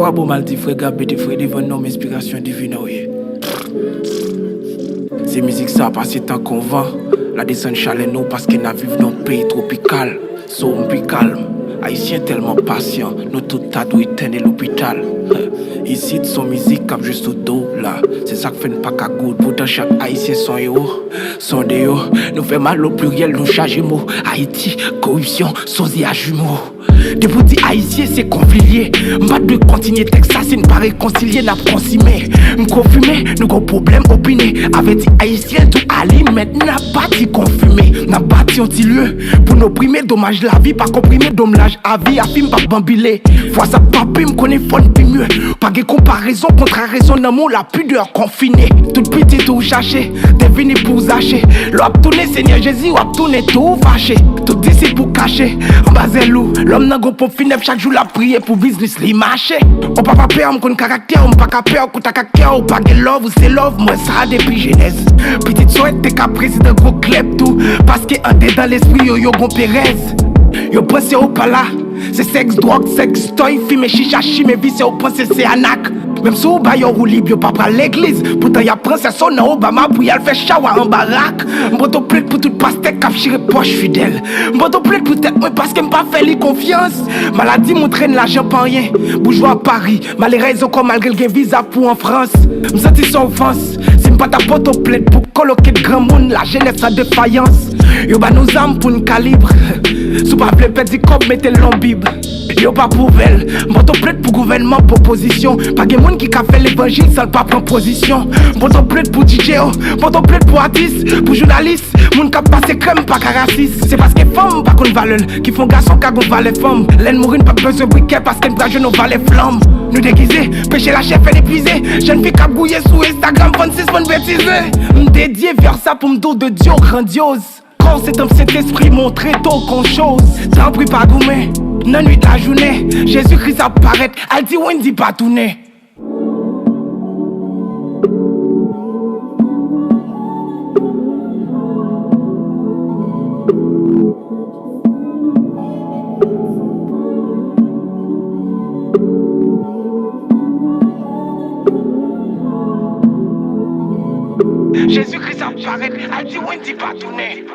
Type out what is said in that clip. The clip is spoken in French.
Quoi bon mal dit frère Gabé des frères devant nos inspiration divine oui. C'est musique ça parce que tant qu'on vend la descente chaleur nous parce qu'on a vécu dans un pays tropical. Sombre puis calme. Haïtien tellement patient, nous tout à doit éteindre l'hôpital. Ici, son musique comme juste au dos là. C'est ça que fait une pas qu'à goût. Pourtant, chaque haïtien son héros, son déo. Nous fait mal au pluriel, nous charge mots. Haïti, corruption, sosie à jumeaux. Des petits haïtiens, c'est conflié. M'bat de continuer Texas, c'est pas réconcilier, n'a pas consimé. M'confirmer, nous gros problème opiné. Avec des haïtiens, tout ali, maintenant n'a pas dit confirmé. N'a bâti un petit lieu pour nous primer, dommage la vie, pas comprimer, dommage à vie, à film, pas bambilé. Fois ça, papi, m'connait fun, puis mieux. Pas de comparaison, contre-raison, dans mon la pudeur confinée. Tout petit, tout cherché, t'es venu pour zacher. L'op tourné, Seigneur Jésus, l'op tourné, tout fâché. Tout d'ici pour cacher, en bas loup. L'homme n'a go pour finir chaque jour la prière pour business li marché. On pas peur, m'con caractère, on pas peur, qu'on t'a cœur, on pas de love, ou c'est love, moi ça depuis genèse. Petite souhaite, t'es qu'à président gros club tout. Parce que un dé dans l'esprit, yo gon Pérez. Yo pense au pas là. C'est sexe, drogue, sexe, toy, film, chicha, chime, vie, c'est au pense c'est anac. Même si vous avez un libre, pas à l'église. Pourtant, y'a princesse son nom Obama pour y aller faire shower en baraque. M'boto plaide pour toute pastèque, cap chire poche fidèle. M'boto plaide pour tête, moi parce qu'elle m'a fait li confiance. Maladie m'entraîne l'argent pas rien. Bourgeois à Paris, malheureusement comme malgré le visa pour en France. M'senti son offense. C'est pas ta poto plaide pour coloquer de grand monde, la jeunesse sa défaillance. Yo ba nos âmes pour une calibre. Sous pas plein petit cop, mettez l'ambib. Yo pas pour vel, m'boto plaide pour gouvernement, proposition. Pas de monde qui a fait l'évangile sans pas prendre position. M'boto plaide pour DJ, m'boto plaide pour artiste, pour journaliste. Moun qui passe crème pas raciste. C'est parce que femmes pas qu'on valeur, qui font garçon qui gon valeur femme. L'aine mourir pas besoin de briquet parce qu'elle brage nos valeurs flammes. Nous déguiser, pêcher la chef et l'épuiser. Jeune fille qui gouiller sur Instagram, 26 bonnes bêtises. M'dédier vers ça pour m'do de Dieu grandiose. Quand c'est un Saint-Esprit montré tôt qu'on chose. T'en prie pas gourmet. Nan nuit la journée, Jésus-Christ apparaît, elle dit Wendy pas tourner. Jésus-Christ apparaît, elle dit Wendy pas tourner.